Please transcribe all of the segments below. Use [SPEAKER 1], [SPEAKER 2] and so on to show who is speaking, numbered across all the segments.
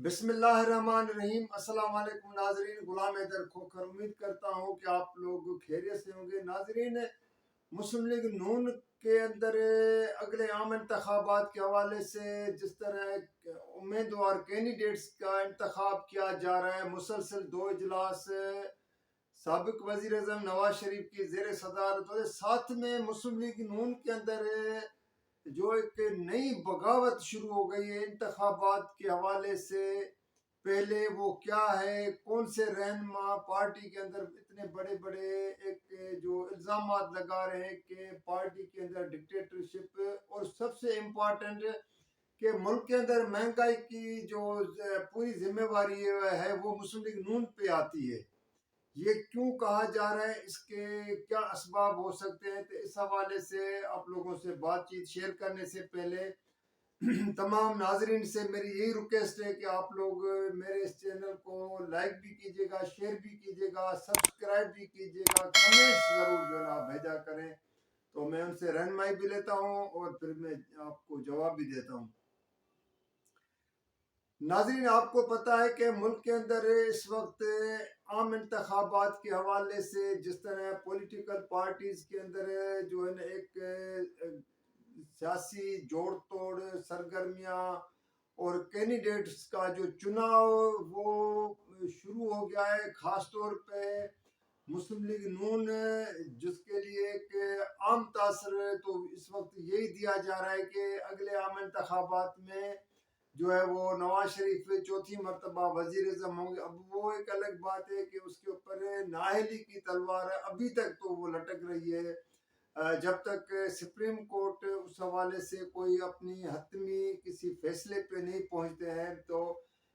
[SPEAKER 1] بسم اللہ الرحمن الرحیم۔ السلام علیکم ناظرین، غلام حیدر کھوکھر امید کرتا ہوں کہ آپ لوگ خیریت سے ہوں گے۔ ناظرین، مسلم لیگ نون کے اندر اگلے عام انتخابات کے حوالے سے جس طرح امیدوار کینڈیڈیٹس کا انتخاب کیا جا رہا ہے، مسلسل 2 اجلاس سابق وزیر اعظم نواز شریف کی زیر صدارت، اور ساتھ میں مسلم لیگ نون کے اندر جو ایک نئی بغاوت شروع ہو گئی ہے انتخابات کے حوالے سے۔ پہلے وہ کیا ہے، کون سے رہنما پارٹی کے اندر اتنے بڑے بڑے ایک جو الزامات لگا رہے ہیں کہ پارٹی کے اندر ڈکٹیٹرشپ، اور سب سے امپورٹنٹ کہ ملک کے اندر مہنگائی کی جو پوری ذمہ داری ہے وہ مسلم لیگ نون پہ آتی ہے۔ یہ کیوں کہا جا رہا ہے، اس کے کیا اسباب ہو سکتے ہیں؟ تو اس حوالے سے آپ لوگوں سے بات چیت شیئر کرنے سے پہلے تمام ناظرین سے میری یہی ریکویسٹ ہے کہ آپ لوگ میرے اس چینل کو لائک بھی کیجیے گا، شیئر بھی کیجیے گا، سبسکرائب بھی کیجیے گا، کمنٹس ضرور جو نا بھیجا کریں، تو میں ان سے رہنمائی بھی لیتا ہوں اور پھر میں آپ کو جواب بھی دیتا ہوں۔ ناظرین، آپ کو پتہ ہے کہ ملک کے اندر اس وقت عام انتخابات کے حوالے سے جس طرح پولیٹیکل پارٹیز کے اندر جو ہے نا ایک سیاسی جوڑ توڑ سرگرمیاں اور کینڈیڈیٹس کا جو چناؤ وہ شروع ہو گیا ہے، خاص طور پہ مسلم لیگ نون، جس کے لیے ایک عام تاثر تو اس وقت یہی دیا جا رہا ہے کہ اگلے عام انتخابات میں جو ہے وہ نواز شریف 4تھی مرتبہ وزیر اعظم ہوں گے۔ اب وہ ایک الگ بات ہے کہ اس کے اوپر نااہلی کی تلوار ہے، ابھی تک تو وہ لٹک رہی ہے جب تک سپریم کورٹ اس حوالے سے کوئی اپنی حتمی کسی فیصلے پہ نہیں پہنچتے ہیں۔ تو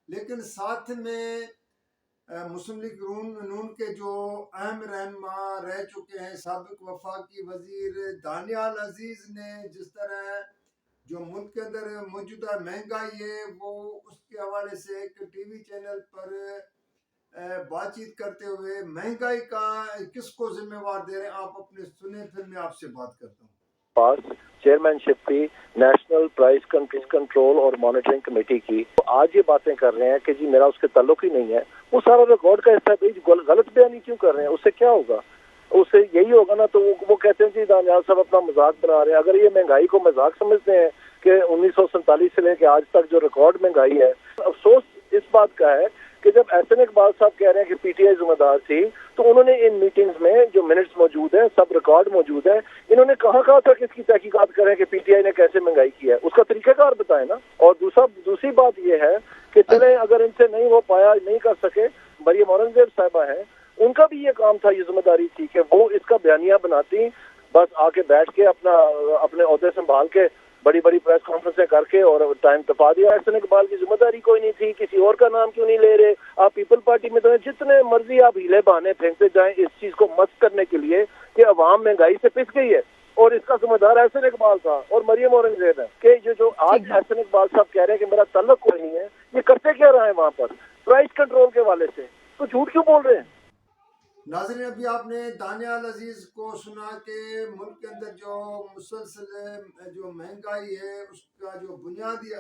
[SPEAKER 1] لیکن ساتھ میں مسلم لیگ نون کے جو اہم رہنما رہ چکے ہیں، سابق وفاقی وزیر دانیال عزیز نے جس طرح جو ملک کے اندر موجودہ مہنگائی ہے وہ اس کے حوالے سے ایک ٹی وی چینل پر بات چیت کرتے ہوئے مہنگائی کا کس کو ذمہ وار دے رہے ہیں، آپ اپنے سنیں، پھر میں آپ سے بات کرتا ہوں۔
[SPEAKER 2] پاس چیئرمین شپ کی نیشنل پرائز کنٹرول اور مانیٹرنگ کمیٹی کی، آج یہ باتیں کر رہے ہیں کہ جی میرا اس کے تعلق ہی نہیں ہے، وہ سارا ریکارڈ کا حصہ ہے، غلط بیانی کیوں کر رہے ہیں؟ اس سے کیا ہوگا؟ اس سے یہی ہوگا نا، تو وہ کہتے ہیں جی دانیال صاحب اپنا مذاق بنا رہے ہیں۔ اگر یہ مہنگائی کو مذاق سمجھتے ہیں کہ 1947 سے لے کے آج تک جو ریکارڈ مہنگائی ہے، افسوس اس بات کا ہے کہ جب احسن اقبال صاحب کہہ رہے ہیں کہ پی ٹی آئی ذمہ دار تھی، تو انہوں نے ان میٹنگز میں جو منٹس موجود ہیں، سب ریکارڈ موجود ہے، انہوں نے کہا تھا کہ اس کی تحقیقات کریں کہ پی ٹی آئی نے کیسے مہنگائی کی ہے، اس کا طریقہ کار بتائیں نا۔ اور دوسری بات یہ ہے کہ چلیں اگر ان سے نہیں ہو پایا، نہیں کر سکے، مریم اورنگزیب صاحبہ ہیں، ان کا بھی یہ کام تھا، یہ ذمہ داری تھی کہ وہ اس کا بیانیہ بناتی، بس آ کے بیٹھ کے اپنے عہدے سنبھال کے بڑی بڑی پریس کانفرنسیں کر کے اور ٹائم تپا دیا۔ احسن اقبال کی ذمہ داری کوئی نہیں تھی، کسی اور کا نام کیوں نہیں لے رہے؟ آپ پیپل پارٹی میں تو جتنے مرضی آپ ہیلے بہانے پھینکتے جائیں اس چیز کو مست کرنے کے لیے کہ عوام مہنگائی سے پس گئی ہے، اور اس کا ذمہ دار احسن اقبال تھا اور مریم اورنگزیب ہے کہ جو آج احسن اقبال صاحب کہہ رہے ہیں کہ میرا تعلق کوئی نہیں ہے، یہ کرتے کیا رہے ہیں وہاں پر پرائز کنٹرول کے حوالے سے؟ تو جھوٹ کیوں بول رہے ہیں؟
[SPEAKER 1] ناظرین، ابھی آپ نے دانیال عزیز کو سنا کہ ملک کے اندر جو مسلسل جو مہنگائی ہے اس کا جو بنیادی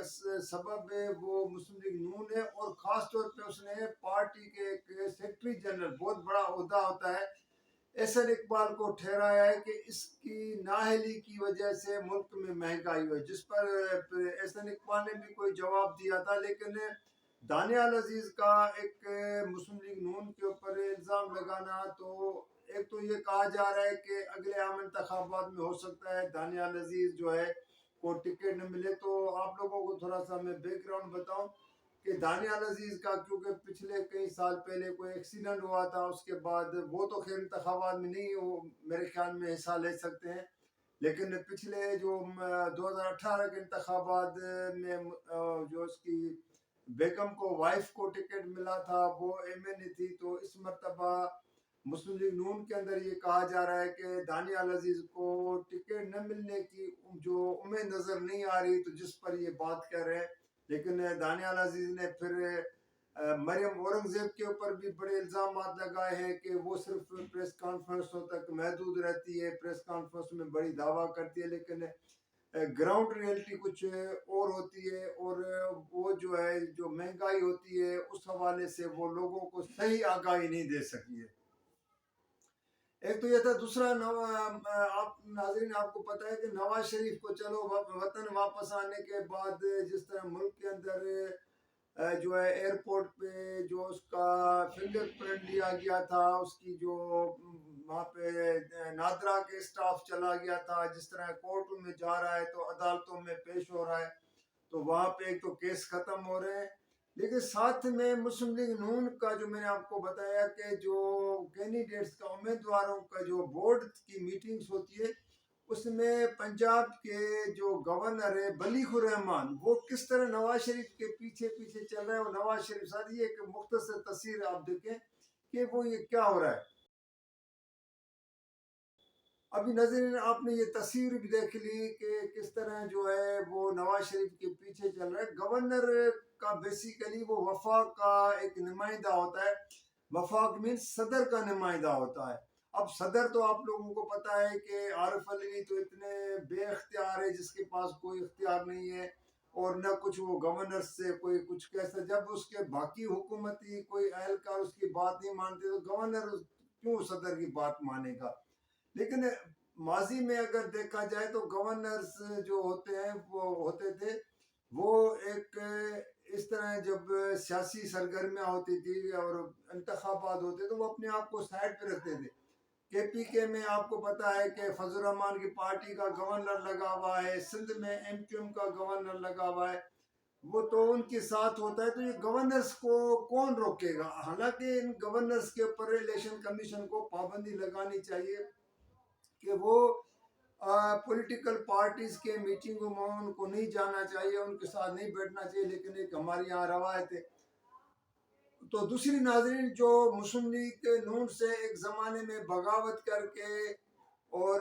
[SPEAKER 1] سبب ہے وہ مسلم لیگ نون ہے، اور خاص طور پہ اس نے پارٹی کے ایک سیکرٹری جنرل، بہت بڑا عہدہ ہوتا ہے، احسن اقبال کو ٹھہرایا ہے کہ اس کی نااہلی کی وجہ سے ملک میں مہنگائی ہوئی، جس پر احسن اقبال نے بھی کوئی جواب دیا تھا۔ لیکن دانیال عزیز کا ایک مسلم لیگ نون کے اوپر الزام لگانا، تو ایک تو یہ کہا جا رہا ہے کہ اگلے عام انتخابات میں ہو سکتا ہے دانیال عزیز جو ہے کو ٹکٹ نہ ملے۔ تو آپ لوگوں کو تھوڑا سا میں بیک گراؤنڈ بتاؤں کہ دانیال عزیز کا کیونکہ پچھلے کئی سال پہلے کوئی ایکسیڈنٹ ہوا تھا، اس کے بعد وہ تو خیر انتخابات میں نہیں وہ میرے خیال میں حصہ لے سکتے ہیں، لیکن پچھلے جو 2018 کے انتخابات میں جو اس کی بیگم کو وائف کو ٹکٹ ملا تھا وہ ایم این اے تھی، تو اس مرتبہ مسلم لیگ نون کے اندر یہ کہا جا رہا ہے کہ دانیال عزیز کو ٹکٹ نہ ملنے کی جو امید نظر نہیں آ رہی، تو جس پر یہ بات کر رہے ہیں۔ لیکن دانیال عزیز نے پھر مریم اورنگزیب کے اوپر بھی بڑے الزامات لگائے ہیں کہ وہ صرف پریس کانفرنسوں تک محدود رہتی ہے، پریس کانفرنس میں بڑی دعویٰ کرتی ہے، لیکن گراؤنڈ ریئلٹی کچھ اور ہوتی ہے، اور وہ جو ہے جو مہنگائی ہوتی ہے اس حوالے سے وہ لوگوں کو صحیح آگاہی نہیں دے سکی ہے۔ ایک تو یہ تھا، دوسرا آپ ناظرین آپ کو پتہ ہے کہ نواز شریف کو چلو وطن واپس آنے کے بعد جس طرح ملک کے اندر جو ہے ایئرپورٹ پہ جو اس کا فنگر پرنٹ لیا گیا تھا، اس کی جو وہاں پہ نادرا کے اسٹاف چلا گیا تھا، جس طرح کورٹوں میں جا رہا ہے تو عدالتوں میں پیش ہو رہا ہے، تو وہاں پہ ایک تو کیس ختم ہو رہے ہیں، لیکن ساتھ میں مسلم لیگ نون کا جو میں نے آپ کو بتایا کہ جو کینڈیڈیٹس کا امیدواروں کا جو بورڈ کی میٹنگز ہوتی ہے، اس میں پنجاب کے جو گورنر ہے بلیغ الرحمان، وہ کس طرح نواز شریف کے پیچھے پیچھے چل رہا ہے، اور نواز شریف ساتھ یہ ایک مختصر تصویر آپ دیکھیں کہ وہ یہ کیا ہو رہا ہے۔ ابھی ناظرین آپ نے یہ تصویر بھی دیکھ لی کہ کس طرح جو ہے وہ نواز شریف کے پیچھے چل رہا ہے۔ گورنر کا بیسیکلی وہ وفاق کا ایک نمائندہ ہوتا ہے، وفاق مینس صدر کا نمائندہ ہوتا ہے۔ اب صدر تو آپ لوگوں کو پتا ہے کہ عارف علوی تو اتنے بے اختیار ہے جس کے پاس کوئی اختیار نہیں ہے، اور نہ کچھ وہ گورنر سے کوئی کچھ کیسا، جب اس کے باقی حکومتی کوئی اہلکار اس کی بات نہیں مانتے تو گورنر کیوں صدر کی بات مانے گا۔ لیکن ماضی میں اگر دیکھا جائے تو گورنرز جو ہوتے ہیں وہ ہوتے تھے، وہ ایک اس طرح جب سیاسی سرگرمیاں ہوتی تھی اور انتخابات ہوتے تو وہ اپنے آپ کو سائڈ پہ رکھتے تھے۔ کے پی کے میں آپ کو پتا ہے کہ فضل الرحمان کی پارٹی کا گورنر لگا ہوا ہے، سندھ میں ایم کیو ایم کا گورنر لگا ہوا ہے، وہ تو ان کے ساتھ ہوتا ہے، تو یہ گورنرز کو کون روکے گا؟ حالانکہ ان گورنرز کے اوپر الیکشن کمیشن کو پابندی لگانی چاہیے کہ وہ پولیٹیکل پارٹیز کے میٹنگوں میں ان کو نہیں جانا چاہیے، ان کے ساتھ نہیں بیٹھنا چاہیے، لیکن ایک ہمارے یہاں روایت ہے۔ تو دوسری ناظرین جو مسلم لیگ نون سے ایک زمانے میں بغاوت کر کے اور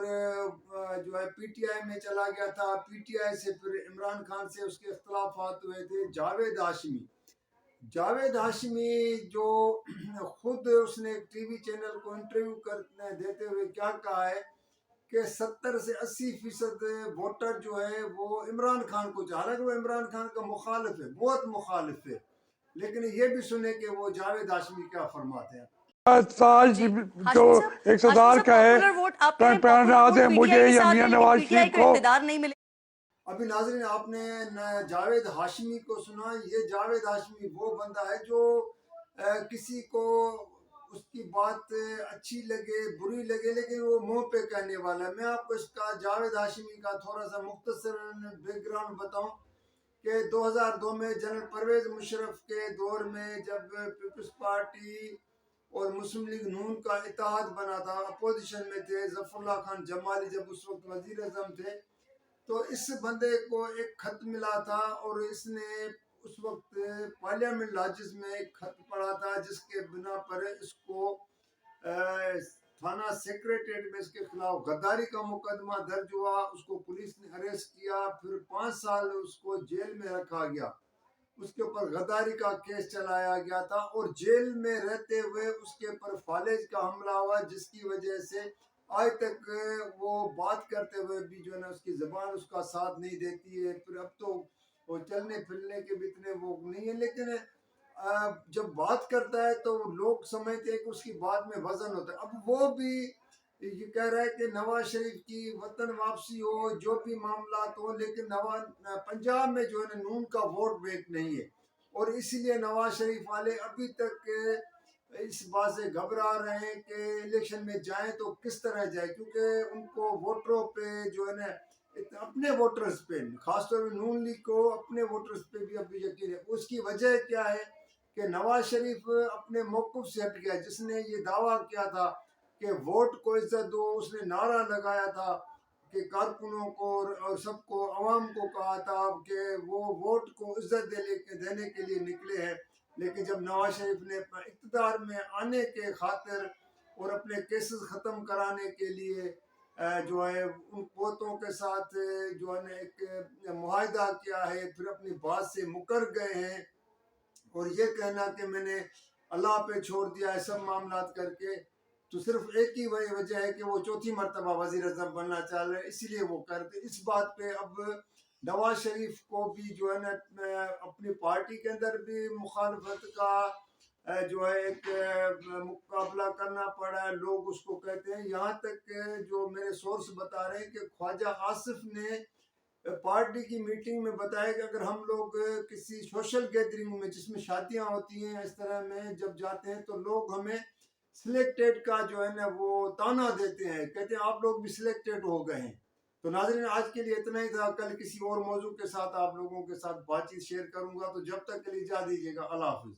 [SPEAKER 1] جو ہے پی ٹی آئی میں چلا گیا تھا، پی ٹی آئی سے پھر عمران خان سے اس کے اختلافات ہوئے تھے، جاوید ہاشمی جو خود اس نے ٹی وی چینل کو انٹرویو کرنے دیتے ہوئے کیا کہا ہے کہ 70 سے 80% ووٹر جو ہے وہ عمران خان کو چاہ رہا ہے، کہ وہ عمران خان کا مخالف ہے، بہت مخالف ہے، لیکن یہ بھی سنیں کہ وہ جاوید ہاشمی کیا فرماتے ہیں۔
[SPEAKER 3] ساج جو اقتدار کا ہے، مجھے یا میاں نواز شریف کو
[SPEAKER 1] ابھی ناظرین آپ نے جاوید ہاشمی کو سنا، یہ جاوید ہاشمی وہ بندہ ہے جو کسی کو اس کی بات اچھی لگے بری لگے لیکن وہ منہ پہ کہنے والا ہے۔ میں آپ کو اس کا جاوید ہاشمی کا تھوڑا سا مختصر بیک گراؤنڈ بتاؤں کہ 2002 میں جنرل پرویز مشرف کے دور میں جب پیپلز پارٹی اور مسلم لیگ نون کا اتحاد بنا تھا، اپوزیشن میں تھے، ظفر اللہ خان جمالی جب اس وقت وزیر اعظم تھے، تو اس بندے کو ایک خط ملا تھا اور اس نے اس وقت پارلیمنٹ لاجز میں ایک خط پڑھا تھا جس کے بنا پر اس کو تھانہ سیکریٹریٹ میں اس کے خلاف غداری کا مقدمہ درج ہوا، اس کو پولیس نے اریسٹ کیا، پھر 5 سال اس کو جیل میں رکھا گیا، اس کے اوپر غداری کا کیس چلایا گیا تھا، اور جیل میں رہتے ہوئے اس کے اوپر فالج کا حملہ ہوا جس کی وجہ سے آج تک وہ بات کرتے ہوئے بھی جو ہے نا اس کی زبان اس کا ساتھ نہیں دیتی ہے۔ پھر اب تو وہ چلنے پھرنے کے بھی اتنے وہ نہیں ہیں، لیکن جب بات کرتا ہے تو لوگ سمجھتے ہیں کہ اس کی بات میں وزن ہوتا ہے۔ اب وہ بھی یہ کہہ رہا ہے کہ نواز شریف کی وطن واپسی ہو، جو بھی معاملات ہو، لیکن پنجاب میں جو ہے نون کا ووٹ بینک نہیں ہے، اور اسی لیے نواز شریف والے ابھی تک اس بات سے گھبرا رہے ہیں کہ الیکشن میں جائیں تو کس طرح جائیں، کیونکہ ان کو ووٹروں پہ جو ہے نا اپنے ووٹرز پہ، خاص طور پہ نون لیگ کو اپنے ووٹرز پہ بھی ابھی یقین ہے۔ اس کی وجہ کیا ہے کہ نواز شریف اپنے موقف سے ہٹ گیا، جس نے یہ دعویٰ کیا تھا کہ ووٹ کو عزت دو، اس نے نعرہ لگایا تھا کہ کارکنوں کو اور سب کو عوام کو کہا تھا کہ وہ ووٹ کو عزت دینے کے لیے نکلے ہیں، لیکن جب نواز شریف نے اپنا اقتدار میں آنے کے خاطر اور اپنے کیسز ختم کرانے کے لیے جو ہے ان قوتوں کے ساتھ جو ہے نا ایک معاہدہ کیا ہے، پھر اپنی بات سے مکر گئے ہیں، اور یہ کہنا کہ میں نے اللہ پہ چھوڑ دیا ہے سب معاملات کر کے، تو صرف ایک ہی وجہ ہے کہ وہ چوتھی مرتبہ وزیر اعظم بننا چاہ رہے ہیں، اسی لیے وہ کرتے. اس بات پہ اب نواز شریف کو بھی جو ہے نا اپنی پارٹی کے اندر بھی مخالفت کا جو ہے ایک مقابلہ کرنا پڑا ہے. لوگ اس کو کہتے ہیں، یہاں تک کہ جو میرے سورس بتا رہے ہیں کہ خواجہ آصف نے پارٹی کی میٹنگ میں بتایا کہ اگر ہم لوگ کسی سوشل گیدرنگ میں جس میں شادیاں ہوتی ہیں اس طرح میں جب جاتے ہیں تو لوگ ہمیں سلیکٹڈ کا جو ہے نا وہ تانا دیتے ہیں، کہتے ہیں آپ لوگ بھی سلیکٹڈ ہو گئے ہیں. تو ناظرین آج کے لیے اتنا ہی تھا. کل کسی اور موضوع کے ساتھ آپ لوگوں کے ساتھ بات چیت شیئر کروں گا. تو جب تک کے لیے اجازت دیجیے گا. اللہ حافظ.